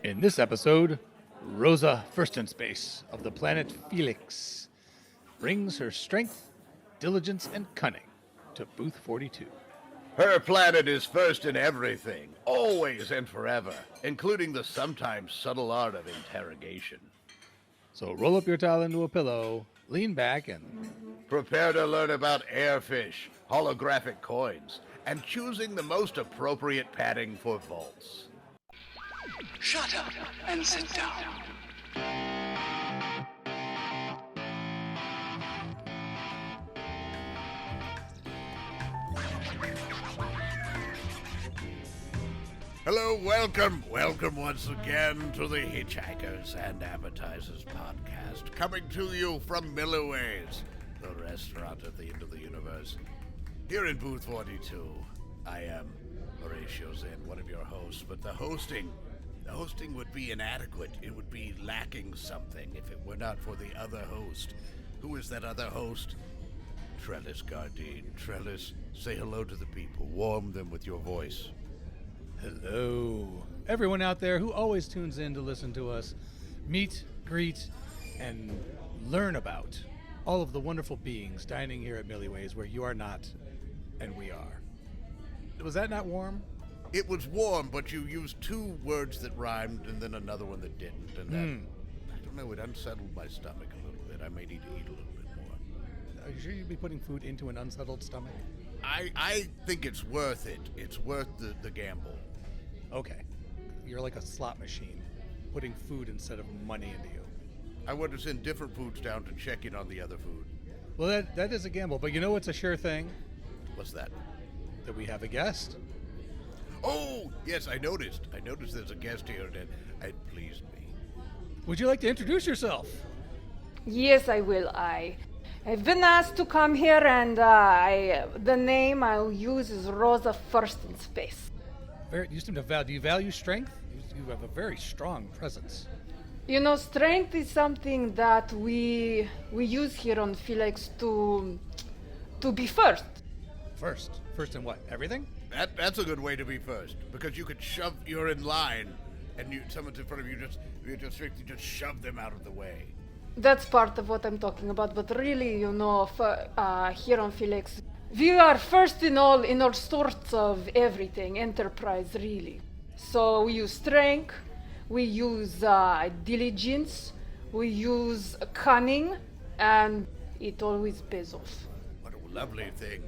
In this episode, Rosa 1stInSpace of the planet Felix brings her strength, diligence, and cunning to booth 42. Her planet is first in everything, always and forever, including the sometimes subtle art of interrogation. So roll up your towel into a pillow, lean back, and prepare to learn about airfish, holographic coins, and choosing the most appropriate padding for vaults. Shut up and sit down. Hello, welcome once again to the Hitchhikers and Appetizers podcast, coming to you from Millyways, the restaurant at the end of the universe. Here in booth 42, I am Horatio Zinn, one of your hosts, but the hosting would be inadequate. It would be lacking something if it were not for the other host. Who is that other host? Trellis Gardeen. Trellis, say hello to the people. Warm them with your voice. hello. Everyone out there who always tunes in to listen to us meet, greet, and learn about all of the wonderful beings dining here at Millyways, where you are not and we are. Was that not warm? It was warm, but you used two words that rhymed and then another one that didn't. And that, I don't know, it unsettled my stomach a little bit. I may need to eat a little bit more. Are you sure you'd be putting food into an unsettled stomach? I think it's worth it. It's worth the gamble. Okay. You're like a slot machine, putting food instead of money into you. I want to send different foods down to check in on the other food. Well, that is a gamble, but you know what's a sure thing? What's that? That we have a guest. Oh, yes, I noticed. There's a guest here, and it pleased me. Would you like to introduce yourself? Yes, I will. I've been asked to come here, and the name I'll use is Rosa 1stInSpace. You seem to value. Do you value strength? You have a very strong presence. You know, strength is something that we use here on Felix to be first. First in what? Everything? That's a good way to be first, because you could you're in line, and someone's in front of you, you just shove them out of the way. That's part of what I'm talking about, but really, you know, here on Felix, we are first in all sorts of everything, enterprise, really. So we use strength, we use diligence, we use cunning, and it always pays off. What a lovely thing.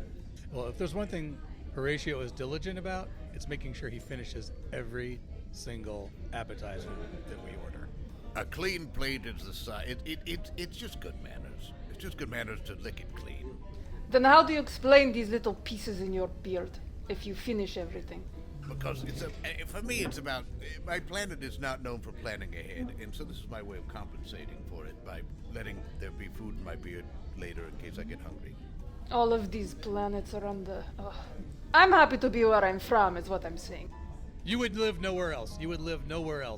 Well, if there's one thing Horatio is diligent about, it's making sure he finishes every single appetizer that we order. A clean plate is the sign. It's just good manners. It's just good manners to lick it clean. Then how do you explain these little pieces in your beard if you finish everything? Because for me, it's about, my planet is not known for planning ahead, and so this is my way of compensating for it by letting there be food in my beard later in case I get hungry. All of these planets are on the... I'm happy to be where I'm from, is what I'm saying. You would live nowhere else.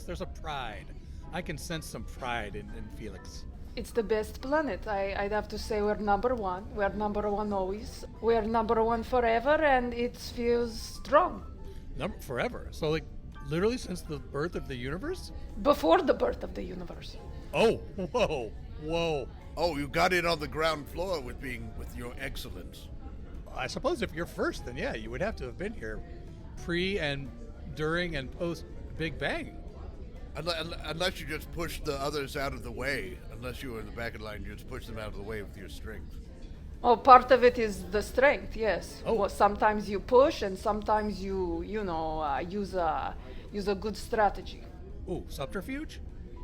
There's a pride. I can sense some pride in Felix. It's the best planet. I'd have to say we're number one. We're number one always. We're number one forever, and it feels strong. Forever? So, like, literally since the birth of the universe? Before the birth of the universe. Oh, whoa. Oh, you got in on the ground floor with your excellence. I suppose if you're first, then yeah, you would have to have been here pre and during and post Big Bang. Unless you just push the others out of the way. Unless you were in the back of the line, you just push them out of the way with your strength. Oh, part of it is the strength, yes. Oh. Well, sometimes you push, and sometimes you use a good strategy. Ooh, subterfuge?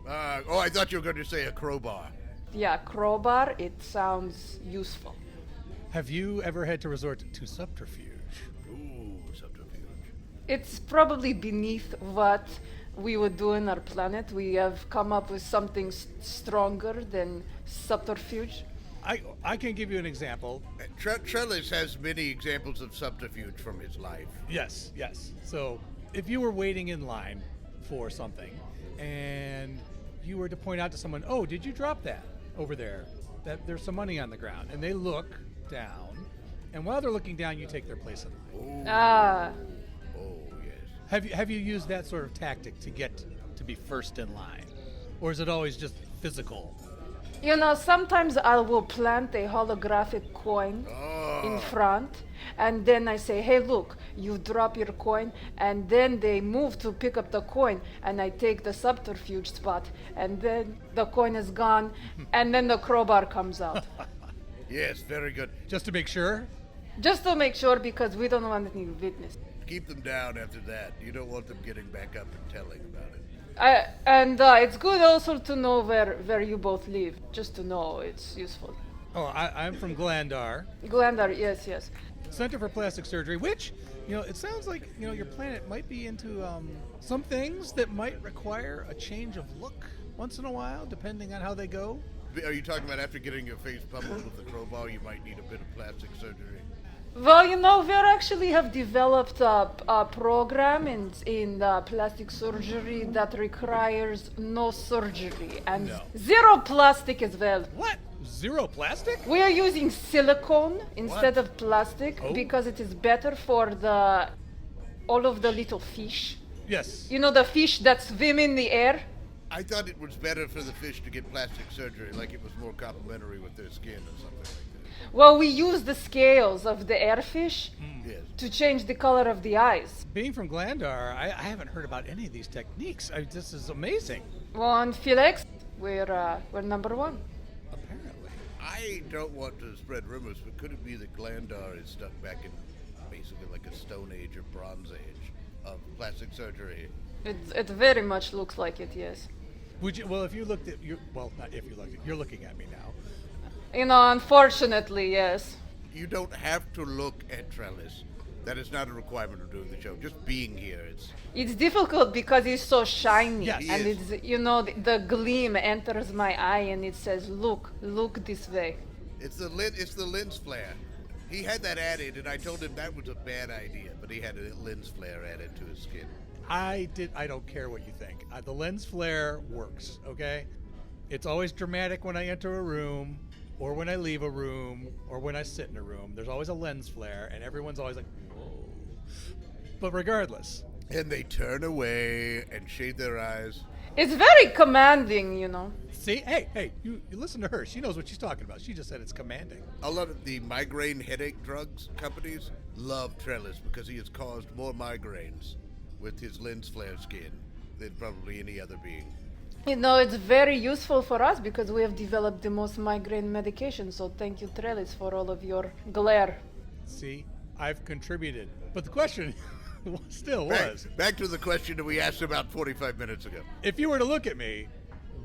I thought you were going to say a crowbar. Yeah, crowbar, it sounds useful. Have you ever had to resort to subterfuge? Ooh, subterfuge. It's probably beneath what we would do in our planet. We have come up with something stronger than subterfuge. I can give you an example. Trellis has many examples of subterfuge from his life. Yes. So, if you were waiting in line for something, and you were to point out to someone, oh, did you drop that over there? That there's some money on the ground. And they look down, and while they're looking down, you take their place in line. Oh, yes. Have you used that sort of tactic to get to be first in line? Or is it always just physical? You know, sometimes I will plant a holographic coin in front, and then I say, hey, look, you drop your coin, and then they move to pick up the coin, and I take the subterfuge spot, and then the coin is gone, and then the crowbar comes out. Yes, very good. Just to make sure? Just to make sure, because we don't want any witness. Keep them down after that. You don't want them getting back up and telling about it. And it's good also to know where you both live, just to know. It's useful. Oh, I'm from Glandar. Glandar, yes. Center for Plastic Surgery, which, it sounds like, your planet might be into some things that might require a change of look once in a while, depending on how they go. Are you talking about after getting your face pummeled with the crowbar, you might need a bit of plastic surgery? Well, we actually have developed a program in plastic surgery that requires no surgery and zero plastic as well. What? Zero plastic? We are using silicone instead of plastic because it is better for all of the little fish. Yes. You know, the fish that swim in the air? I thought it was better for the fish to get plastic surgery, like it was more complementary with their skin or something like that. Well, we use the scales of the airfish Yes. to change the color of the eyes. Being from Glandar, I haven't heard about any of these techniques. This is amazing. Well, on Felix, we're number one. Apparently. I don't want to spread rumors, but could it be that Glandar is stuck back in basically like a Stone Age or Bronze Age of plastic surgery? It very much looks like it, yes. Would you? Well, if you looked at not if you looked at, you're looking at me now. Unfortunately, yes. You don't have to look at Trellis. That is not a requirement of doing the show. Just being here, It's difficult because it's so shiny, Yes. and Yes. it's the gleam enters my eye, and it says, "Look this way." It's the lens flare. He had that added, and I told him that was a bad idea, but he had a lens flare added to his skin. I don't care what you think. The lens flare works, okay? It's always dramatic when I enter a room, or when I leave a room, or when I sit in a room. There's always a lens flare, and everyone's always like, whoa. But regardless. And they turn away and shade their eyes. It's very commanding, See? Hey, you listen to her. She knows what she's talking about. She just said it's commanding. A lot of the migraine headache drugs companies love Trellis because he has caused more migraines with his lens flare skin than probably any other being. It's very useful for us because we have developed the most migraine medication. So thank you, Trellis, for all of your glare. See? I've contributed. But the question still was... Back to the question that we asked about 45 minutes ago. If you were to look at me,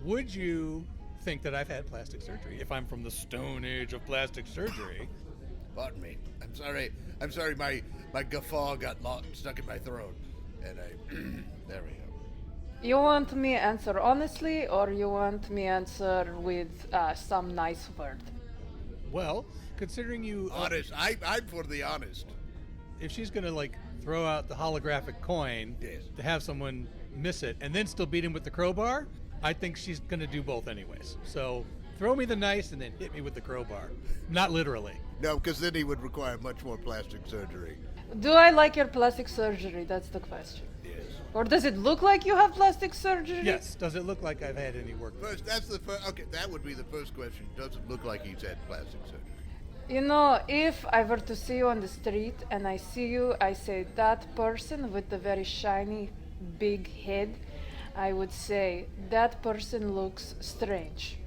would you think that I've had plastic surgery? If I'm from the Stone Age of plastic surgery... Pardon me. I'm sorry. My guffaw got stuck in my throat. And there we go. You want me answer honestly, or you want me answer with some nice word? Well, considering you... Honest. I'm for the honest. If she's going to, throw out the holographic coin Yes. to have someone miss it and then still beat him with the crowbar, I think she's going to do both anyways. So throw me the nice and then hit me with the crowbar. Not literally. No, because then he would require much more plastic surgery. Do I like your plastic surgery? That's the question. Yes. Or does it look like you have plastic surgery? Yes. Does it look like I've had any work? First, okay, that would be the first question. Does it look like he's had plastic surgery? If I were to see you on the street and I see you, I say, that person with the very shiny, big head, I would say, that person looks strange.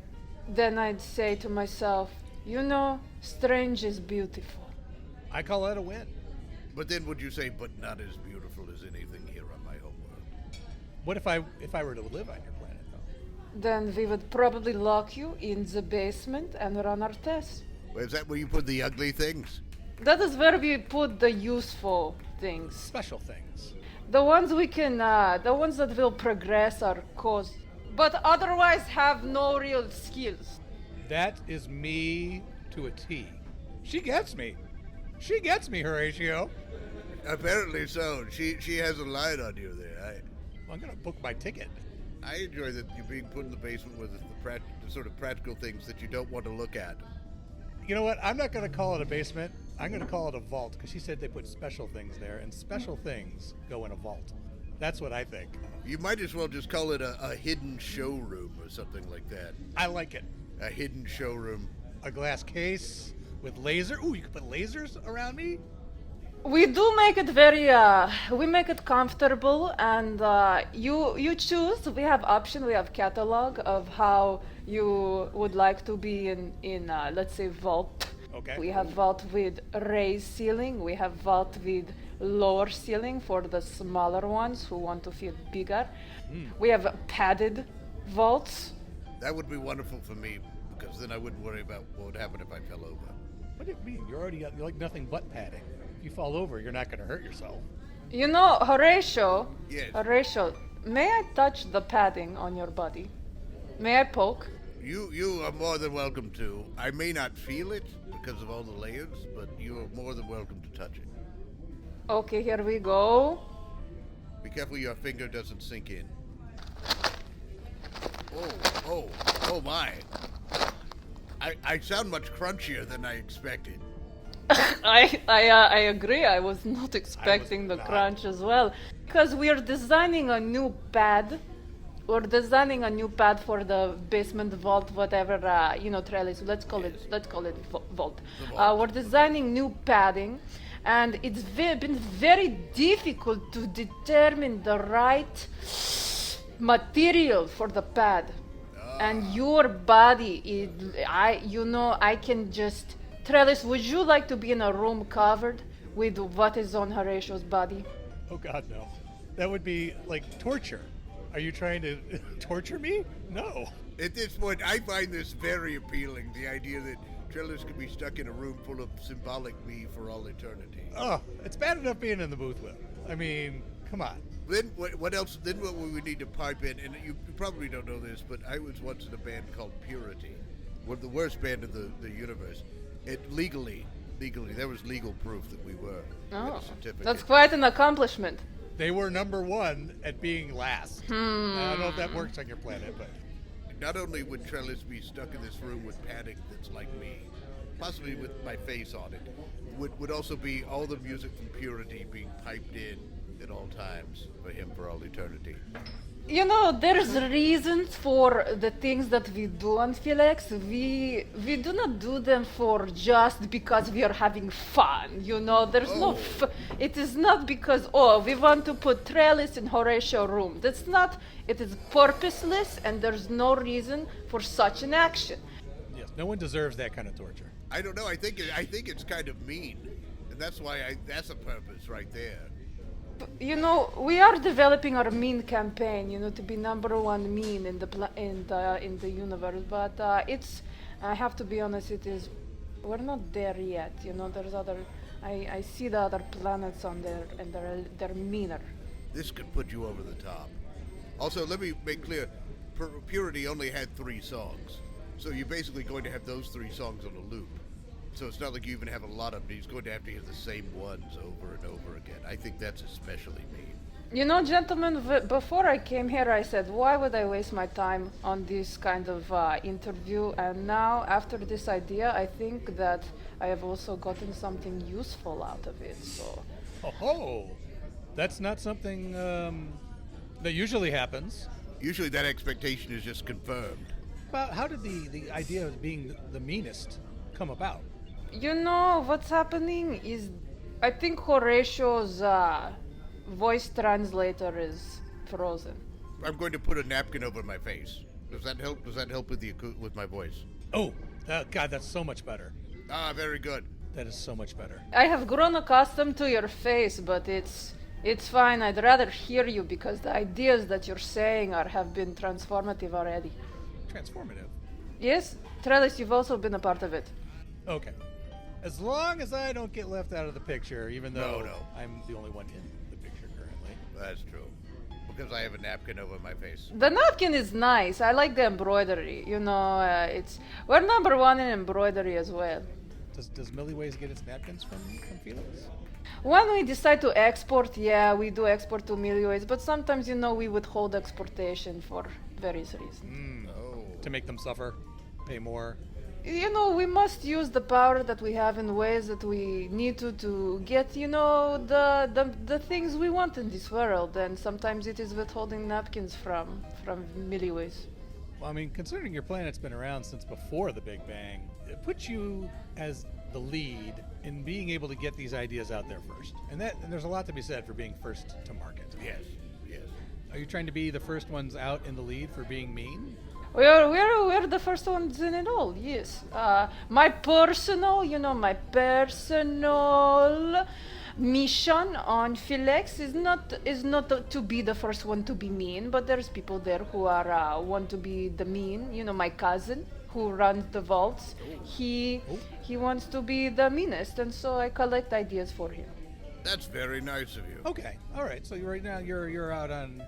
Then I'd say to myself, strange is beautiful. I call that a win. But then would you say, but not as beautiful as anything here on my home world? What if I were to live on your planet, though? Then we would probably lock you in the basement and run our tests. Well, is that where you put the ugly things? That is where we put the useful things. Special things. The ones the ones that will progress our cause, but otherwise have no real skills. That is me to a T. She gets me, Horatio. Apparently so. She has a line on you there. I'm going to book my ticket. I enjoy that you're being put in the basement with the sort of practical things that you don't want to look at. You know what? I'm not going to call it a basement. I'm going to call it a vault because she said they put special things there, and special things go in a vault. That's what I think. You might as well just call it a hidden showroom or something like that. I like it. A hidden showroom. A glass case with laser. Ooh, you could put lasers around me? We do make it we make it comfortable, and you choose. We have option, we have catalog of how you would like to be in let's say vault. Okay. We have vault with raised ceiling, we have vault with lower ceiling for the smaller ones who want to feel bigger. We have padded vaults. That would be wonderful for me, because then I wouldn't worry about what would happen if I fell over. What do you mean? You're like nothing but padding. If you fall over, you're not going to hurt yourself. You know, Horatio. Yes. Horatio, may I touch the padding on your body? May I poke? You are more than welcome to. I may not feel it because of all the layers, but you are more than welcome to touch it. Okay, here we go. Be careful your finger doesn't sink in. Oh my. I sound much crunchier than I expected. I agree. I was not expecting the not. crunch as well, because we are designing a new pad. We're designing a new pad for the basement vault, whatever Trellis. Let's call it vault. We're designing new padding, and it's been very difficult to determine the right material for the pad. And your body, I can just. Trellis, would you like to be in a room covered with what is on Horatio's body? Oh, God, no. That would be like torture. Are you trying to torture me? No. At this point, I find this very appealing, the idea that Trellis could be stuck in a room full of symbolic me for all eternity. Oh, it's bad enough being in the booth with him. I mean, come on. Then what else? Then what we would need to pipe in, and you probably don't know this, but I was once in a band called Purity, one of the worst band in the universe. Legally, there was legal proof that we were. We had a certificate. That's quite an accomplishment. They were number one at being last. I don't know if that works on your planet, but... Not only would Trellis be stuck in this room with padding that's like me, possibly with my face on it, would also be all the music from Purity being piped in at all times for him for all eternity. You know, there's reasons for the things that we do on Felix. We do not do them for just because we are having fun. You know, there's no. It is not because we want to put Trellis in Horatio room. That's not. It is purposeless, and there's no reason for such an action. Yes, no one deserves that kind of torture. I don't know. I think it's kind of mean, and that's why that's a purpose right there. You know, we are developing our mean campaign. You know, to be number one mean in the universe. But it's. I have to be honest. It is. We're not there yet. You know, there's other. I see the other planets on there, and they're meaner. This could put you over the top. Also, let me make clear. Purity only had 3 songs, so you're basically going to have those 3 songs on a loop. So it's not like you even have a lot of them. He's going to have to hear the same ones over and over again. I think that's especially mean. You know, gentlemen, before I came here, I said, why would I waste my time on this kind of interview? And now, after this idea, I think that I have also gotten something useful out of it. So. Oh, that's not something that usually happens. Usually that expectation is just confirmed. Well, how did the idea of being the meanest come about? You know, what's happening is, I think Horatio's voice translator is frozen. I'm going to put a napkin over my face. Does that help? Does that help with my voice? Oh, God, that's so much better. Ah, very good. That is so much better. I have grown accustomed to your face, but it's fine. I'd rather hear you because the ideas that you're saying have been transformative already. Transformative? Yes, Trellis, you've also been a part of it. Okay. As long as I don't get left out of the picture, even though No. I'm the only one in the picture currently. That's true. Because I have a napkin over my face. The napkin is nice. I like the embroidery. You know, we're number one in embroidery as well. Does Millyways get its napkins from Felix? When we decide to export, yeah, we do export to Millyways, but sometimes, you know, we withhold exportation for various reasons. To make them suffer, pay more. We must use the power that we have in ways that we need to get, the things we want in this world. And sometimes it is withholding napkins from Millyways. Well, I mean, considering your planet's been around since before the Big Bang, it puts you as the lead in being able to get these ideas out there first. And there's a lot to be said for being first to market. Yes. Are you trying to be the first ones out in the lead for being mean? We're the first ones in it all, yes. My personal mission on Felix is not to be the first one to be mean, but there's people there who are want to be the mean. My cousin who runs the vaults, he wants to be the meanest, and so I collect ideas for him. That's very nice of you. Okay, all right. So right now you're out on.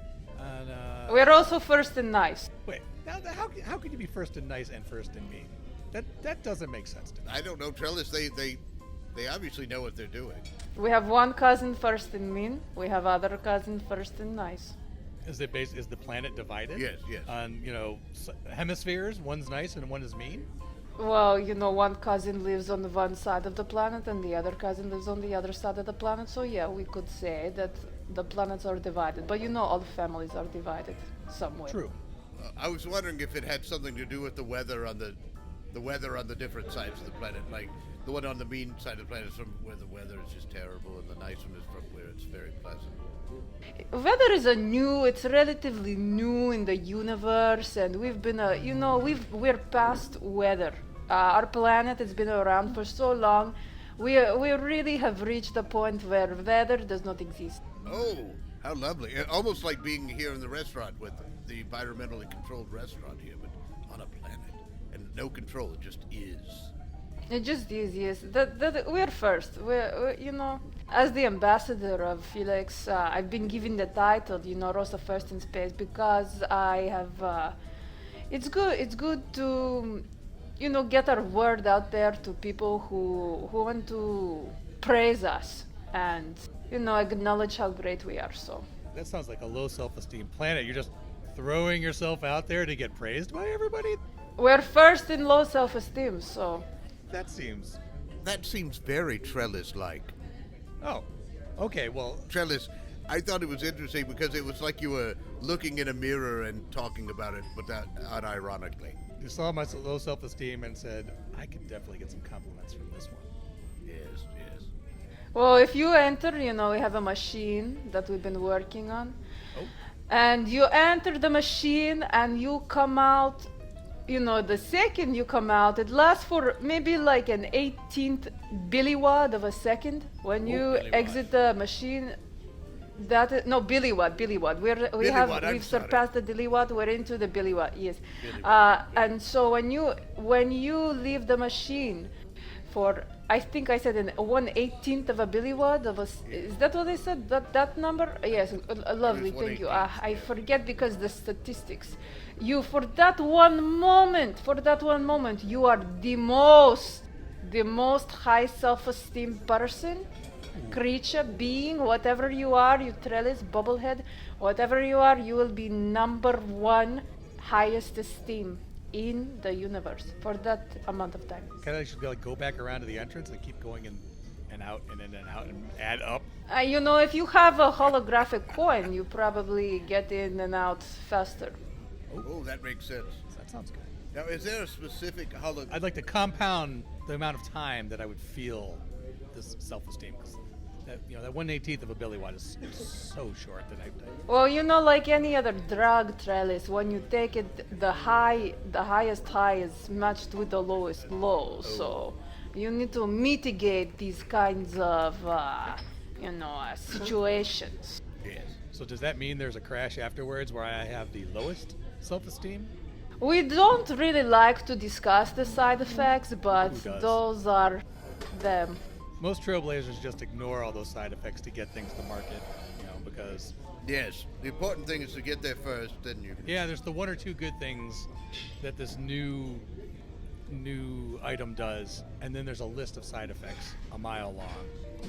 We're also first and nice. Wait, now how could you be first and nice and first and mean? That doesn't make sense to me. I don't know, Trellis. They obviously know what they're doing. We have one cousin first and mean. We have other cousin first and nice. Is the planet divided? Yes. On hemispheres. One's nice and one is mean. Well, one cousin lives on one side of the planet and the other cousin lives on the other side of the planet. So yeah, we could say that the planets are divided. But all families are divided somewhere. True. I was wondering if it had something to do with the weather on the different sides of the planet. Like the one on the mean side of the planet is from where the weather is just terrible, and the nice one is from where it's very pleasant. Weather is it's relatively new in the universe, and we've been, we're past weather. Our planet has been around for so long, we really have reached a point where weather does not exist. Oh, how lovely. Almost like being here in the restaurant with the environmentally controlled restaurant here, but on a planet. And no control, it just is. It just is, yes. We're first. We're as the ambassador of Felix, I've been given the title, Rosa 1stInSpace, because I have. It's good to, get our word out there to people who want to praise us and, acknowledge how great we are. So. That sounds like a low self-esteem planet. You're just throwing yourself out there to get praised by everybody. We're first in low self-esteem, so. That seems very Trellis-like. Oh, okay, well... Trellis, I thought it was interesting because it was like you were looking in a mirror and talking about it, but that unironically. You saw my low self-esteem and said, I could definitely get some compliments from this one. Yes. Well, if you enter, we have a machine that we've been working on. Oh. And you enter the machine and you come out... the second you come out, it lasts for maybe like an 18th billiwatt of a second. When you exit the machine, billiwatt. We've surpassed the billiwatt. We're into the billiwatt. Yes. And so when you leave the machine for, I think I said 1/18th of a billiwatt is that what I said? That number? Yes. Lovely. Thank you. I forget because the statistics. For that one moment, you are the most high self-esteem person, creature, being, whatever you are, you Trellis, bubblehead, whatever you are, you will be number one highest esteem in the universe for that amount of time. Can I just go back around to the entrance and keep going and out and in and out and add up? If you have a holographic coin, you probably get in and out faster. Oh, that makes sense. That sounds good. Now, is there a specific I'd like to compound the amount of time that I would feel this self-esteem. That 1/18th of a billiwatt is so short that Well, like any other drug, Trellis, when you take it, the highest high is matched with the lowest low. So you need to mitigate these kinds of, situations. Yes. So does that mean there's a crash afterwards where I have the lowest self-esteem? We don't really like to discuss the side effects, but those are them. Most trailblazers just ignore all those side effects to get things to market, because... Yes, the important thing is to get there first, then you... Yeah, there's the one or two good things that this new item does, and then there's a list of side effects a mile long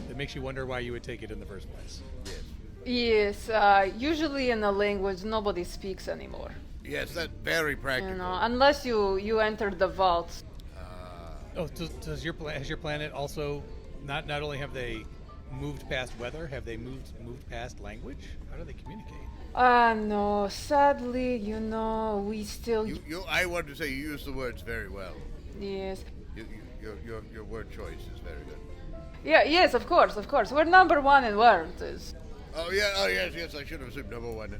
that makes you wonder why you would take it in the first place. Yes. Yes, usually in a language nobody speaks anymore. Yes, that's very practical. Unless you enter the vault. Oh, has your planet also not only have they moved past weather, have they moved past language? How do they communicate? No, sadly, we still. I want to say you use the words very well. Yes. Your word choice is very good. Yeah, yes, of course. We're number one in words. Oh yes. I should have said number one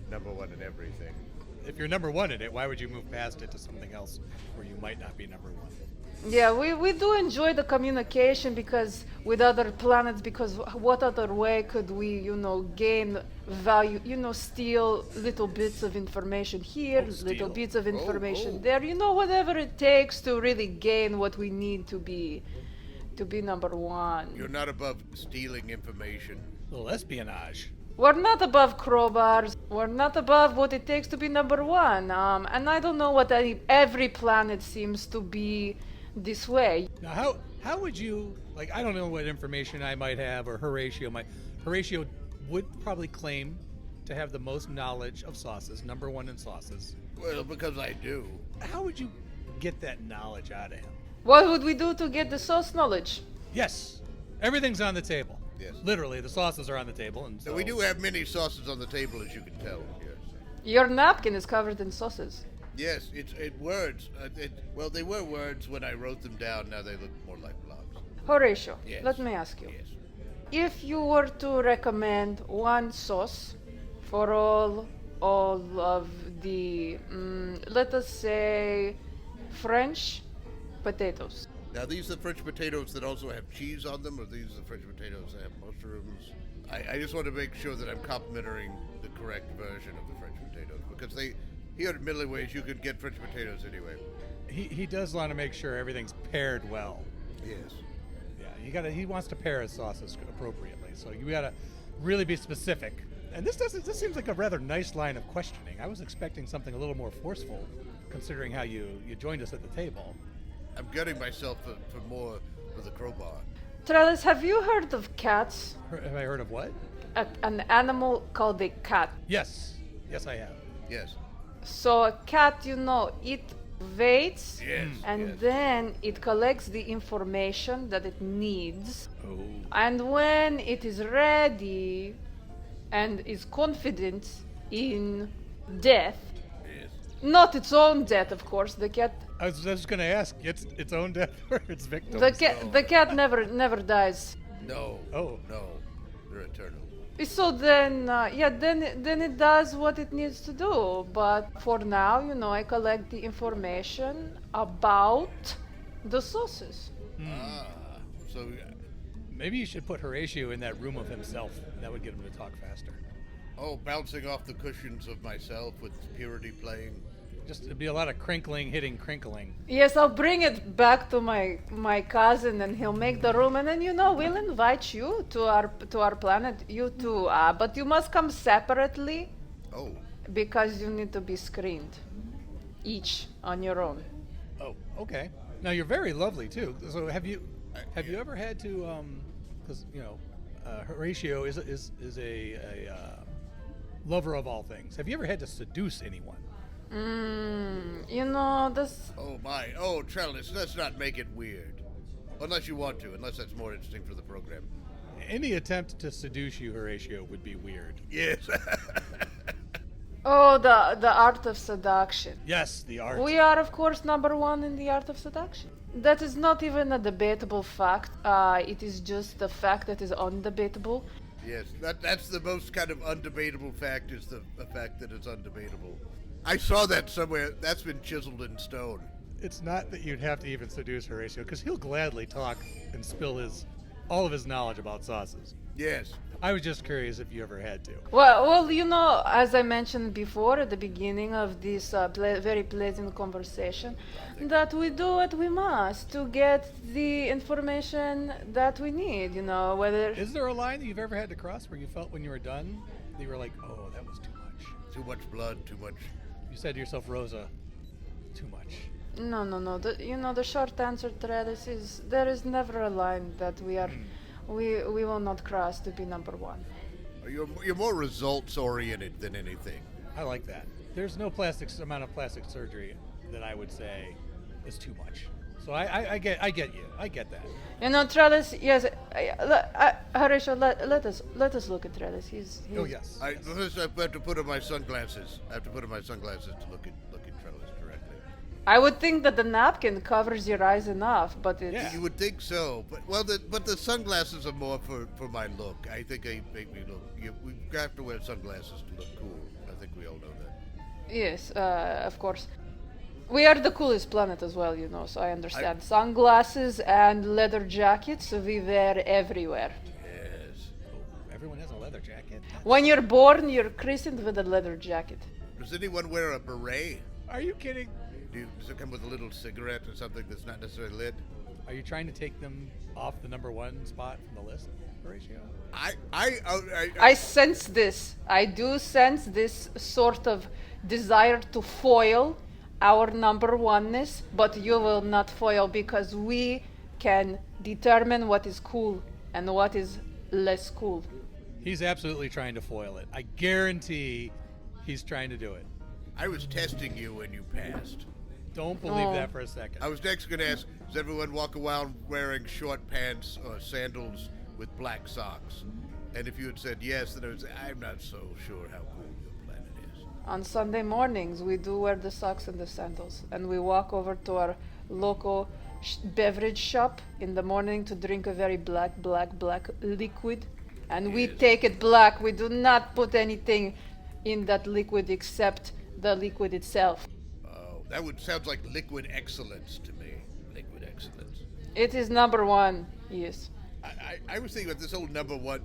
in everything. If you're number one in it, why would you move past it to something else where you might not be number one? Yeah, we do enjoy the communication because with other planets, because what other way could we, gain value, steal little bits of information here, little bits of information there, whatever it takes to really gain what we need to be number one. You're not above stealing information. A little espionage. We're not above crowbars. We're not above what it takes to be number one. And I don't know what every planet seems to be this way. Now, how would you, I don't know what information I might have, or Horatio might. Horatio would probably claim to have the most knowledge of sauces, number one in sauces. Well, because I do. How would you get that knowledge out of him? What would we do to get the sauce knowledge? Yes, everything's on the table. Yes. Literally, the sauces are on the table, and so We do have many sauces on the table, as you can tell. Yes. Your napkin is covered in sauces. Yes, it's words. Well, they were words when I wrote them down. Now they look more like blobs. Horatio, Yes. let me ask you. Yes. If you were to recommend one sauce for all of the, let us say, French potatoes. Now, these are the French potatoes that also have cheese on them, or these are the French potatoes that have mushrooms? I just want to make sure that I'm complimenting the correct version of the French potatoes, because here at Millyways, you can get French potatoes anyway. he does want to make sure everything's paired well. Yes. Yeah, he wants to pair his sauces appropriately, so you gotta really be specific. And this seems like a rather nice line of questioning. I was expecting something a little more forceful, considering how you joined us at the table. I'm getting myself for more with a crowbar. Trellis, have you heard of cats? Have I heard of what? An animal called a cat. Yes, I have. Yes. So a cat, it waits, Yes. and yes. then it collects the information that it needs. Oh. And when it is ready and is confident in death, Yes. not its own death, of course, the cat I was just going to ask, its own death or its victim? the cat never dies. No. Oh. No. They're eternal. So then, then it does what it needs to do. But for now, I collect the information about the sauces. So Maybe you should put Horatio in that room of himself. That would get him to talk faster. bouncing off the cushions of myself with purity playing. Just it'd be a lot of hitting crinkling. Yes, I'll bring it back to my cousin, and he'll make the room, and then we'll invite you to our planet. You too, but you must come separately. Oh. Because you need to be screened, each on your own. Oh, okay. Now you're very lovely too. So have you ever had to because Horatio is a lover of all things. Have you ever had to seduce anyone? This. Oh my. Oh, Trellis, let's not make it weird. Unless you want to, unless that's more interesting for the program. Any attempt to seduce you, Horatio, would be weird. Yes. Oh, the art of seduction. Yes, the art. We are, of course, number one in the art of seduction. That is not even a debatable fact. It is just a fact that is undebatable. Yes, that's the most kind of undebatable fact, is the fact that it's undebatable. I saw that somewhere. That's been chiseled in stone. It's not that you'd have to even seduce Horatio, because he'll gladly talk and spill all of his knowledge about sauces. Yes. I was just curious if you ever had to. Well, as I mentioned before at the beginning of this very pleasant conversation, that we do what we must to get the information that we need, whether... Is there a line that you've ever had to cross where you felt when you were done, that you were like, oh, that was too much? Too much blood, too much... You said to yourself, Rosa, too much. No. The short answer to that is there is never a line that we will not cross to be number one. You're more results-oriented than anything. I like that. There's no amount of plastic surgery that I would say is too much. So I get you. I get that. You know, Trellis. Yes, Horatio. Let us look at Trellis. He's Oh yes. First, I have to put on my sunglasses. I have to put on my sunglasses to look at Trellis directly. I would think that the napkin covers your eyes enough, but it's... Yeah. You would think so, but the sunglasses are more for my look. I think they make me look. We have to wear sunglasses to look cool. I think we all know that. Yes, of course. We are the coolest planet as well, you know, so I understand. Sunglasses and leather jackets we wear everywhere. Yes. Everyone has a leather jacket. When you're born, you're christened with a leather jacket. Does anyone wear a beret? Are you kidding? Does it come with a little cigarette or something that's not necessarily lit? Are you trying to take them off the number one spot from the list, Horatio? I sense this. I do sense this sort of desire to foil our number oneness, but you will not foil because we can determine what is cool and what is less cool. He's absolutely trying to foil it. I guarantee he's trying to do it. I was testing you when you passed. Don't believe that for a second. I was next going to ask, does everyone walk around wearing short pants or sandals with black socks? And if you had said yes, then I would say, I'm not so sure how cool your planet is. On Sunday mornings, we do wear the socks and the sandals, and we walk over to our local beverage shop in the morning to drink a very black liquid. And we take it black. We do not put anything in that liquid except the liquid itself. That sounds like liquid excellence to me. Liquid excellence. It is number one, yes. I was thinking about this whole number one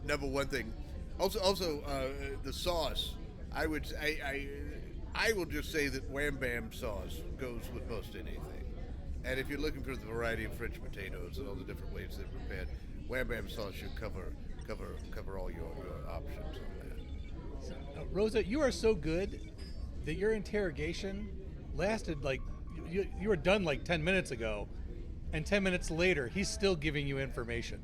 thing. Also, the sauce. I will just say that Wham Bam sauce goes with most anything. And if you're looking for the variety of French potatoes and all the different ways they're prepared, Wham Bam sauce should cover all your options on that. Rosa, you are so good that your interrogation lasted like you were done like 10 minutes ago, and 10 minutes later he's still giving you information.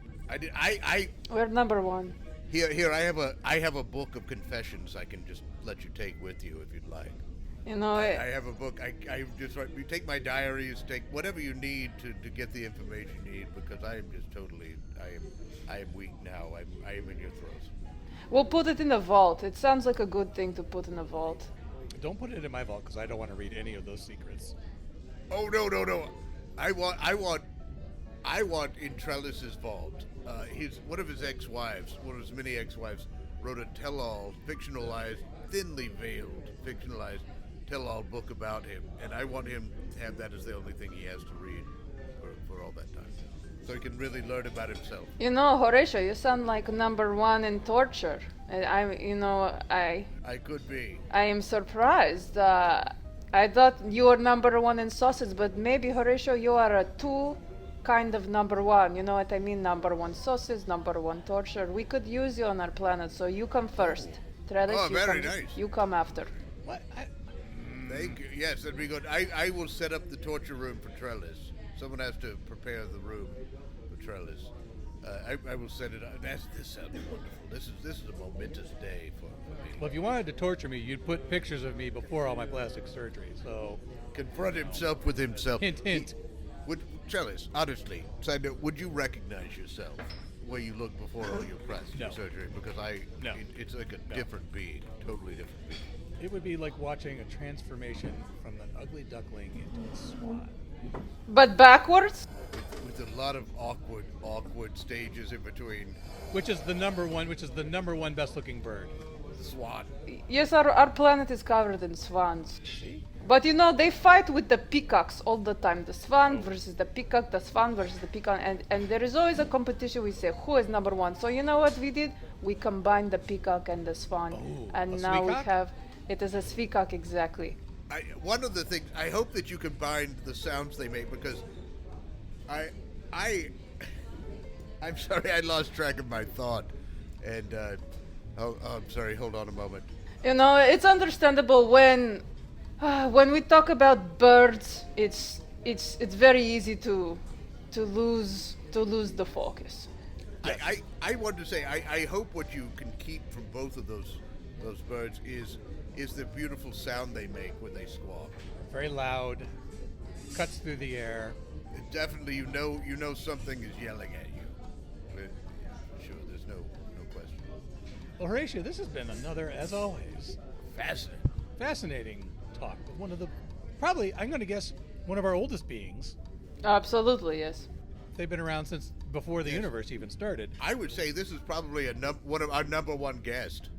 We're number one. Here I have a book of confessions I can just let you take with you if you'd like. You know, I have a book. I just write. You take my diaries, take whatever you need to get the information you need, because I am just totally. I am weak now. I am in your throes. we'll put it in a vault. It sounds like a good thing to put in a vault. Don't put it in my vault because I don't want to read any of those secrets. Oh no! I want in Trellis's vault. One of his ex-wives, one of his many ex-wives, wrote a tell-all, thinly veiled, fictionalized tell-all book about him, and I want him to have that as the only thing he has to read for all that time, so he can really learn about himself. You know, Horatio, you sound like number one in torture. I could be. I am surprised. I thought you were number one in sausage, but maybe, Horatio, you are a two kind of number one. You know what I mean? Number one sausage, number one torture. We could use you on our planet, so you come first. Trellis, Oh, very nice. You come after. What? Thank you. Yes, that'd be good. I will set up the torture room for Trellis. Someone has to prepare the room for Trellis. I will set it up. This sounds wonderful. This is a momentous day for me. Well, if you wanted to torture me, you'd put pictures of me before all my plastic surgery. So, Confront himself with himself. hint, hint. Trellis, honestly, side note, would you recognize yourself where you looked before all your plastic No. surgery? Because No. it's like a different being, totally different being. It would be like watching a transformation from an ugly duckling into a swan. But backwards? With a lot of awkward stages in between. Which is the number one best looking bird. Swan. Yes, our planet is covered in swans. See? But you know, they fight with the peacocks all the time. The swan versus the peacock, the swan versus the peacock. And there is always a competition. We say, who is number one? So you know what we did? We combined the peacock and the swan. Oh, and a now we sweecock? have, it is a sweecock, exactly. One of the things, I hope that you combine the sounds they make, because I'm sorry, I lost track of my thought. And, I'm sorry, hold on a moment. You know, it's understandable when we talk about birds, it's very easy to lose the focus. I want to say, I hope what you can keep from both of those birds is the beautiful sound they make when they squawk. Very loud, cuts through the air. Definitely, you know something is yelling at you. Sure, there's no question. Well, Horatio, this has been another, as always, fascinating talk with one of the, probably, I'm going to guess, one of our oldest beings. Absolutely, yes. They've been around since before the universe even started. I would say this is probably one of our number one guest.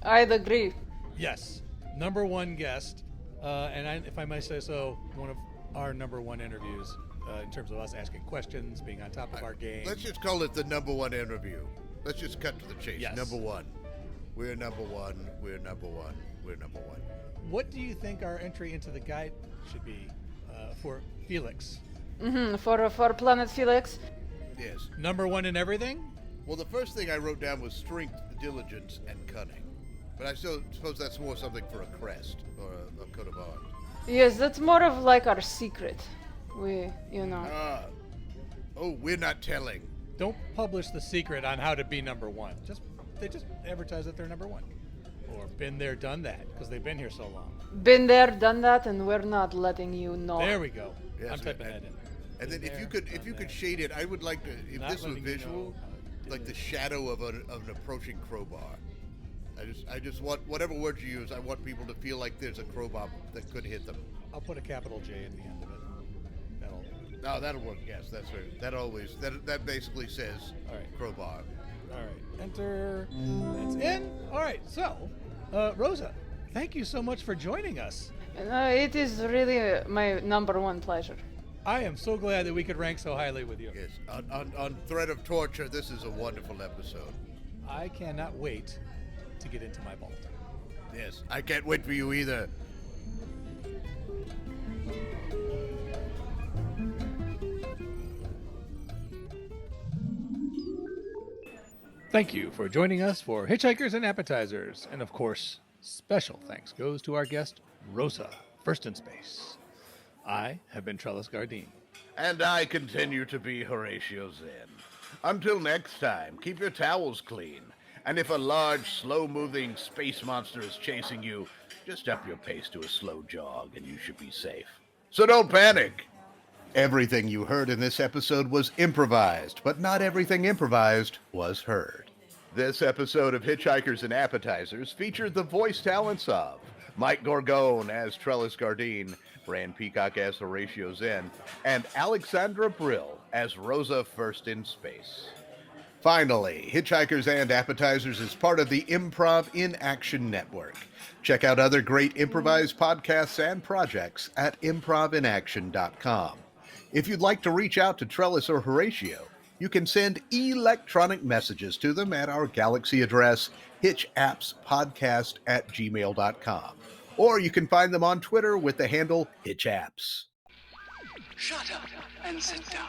I'd agree. Yes, number one guest, and if I might say so, one of our number one interviews in terms of us asking questions, being on top of our game. Let's just call it the number one interview. Let's just cut to the chase. Yes. Number one. We're number one. We're number one. We're number one. What do you think our entry into the guide should be for Felix? For Planet Felix. Yes. Number one in everything? Well, the first thing I wrote down was strength, diligence, and cunning. But I still suppose that's more something for a crest or a coat of arms. Yes, that's more of like our secret. We, We're not telling. Don't publish the secret on how to be number one. They just advertise that they're number one. Or been there, done that, because they've been here so long. Been there, done that, and we're not letting you know. There we go. Yes, I'm typing that in. And then if you could shade it, I would like to, if Not this was letting you visual, know. like the shadow of an approaching crowbar. I just want, whatever words you use, I want people to feel like there's a crowbar that could hit them. I'll put a capital J at the end of it. That'll work. Yes, that's right. That basically says All right. crowbar. All right. Enter. It's in. All right. So, Rosa, thank you so much for joining us. It is really my number one pleasure. I am so glad that we could rank so highly with you. Yes, on threat of torture, this is a wonderful episode. I cannot wait to get into my vault. Yes, I can't wait for you either. Thank you for joining us for Hitchhikers and Appetizers. And of course, special thanks goes to our guest, Rosa 1stInSpace. I have been Trellis Gardeen. And I continue to be Horatio Zinn. Until next time, keep your towels clean. And if a large, slow-moving space monster is chasing you, just up your pace to a slow jog and you should be safe. So don't panic. Everything you heard in this episode was improvised, but not everything improvised was heard. This episode of Hitchhikers and Appetizers featured the voice talents of Mike Gorgone as Trellis Gardeen, Bran Peacock as Horatio Zinn, and Aleksandra Bril as Rosa 1stInSpace. Finally, Hitchhikers and Appetizers is part of the Improv in Action Network. Check out other great improvised podcasts and projects at improvinaction.com. If you'd like to reach out to Trellis or Horatio, you can send electronic messages to them at our Galaxy address, hitchappspodcast@gmail.com. Or you can find them on Twitter with the handle hitchapps. Shut up and sit down.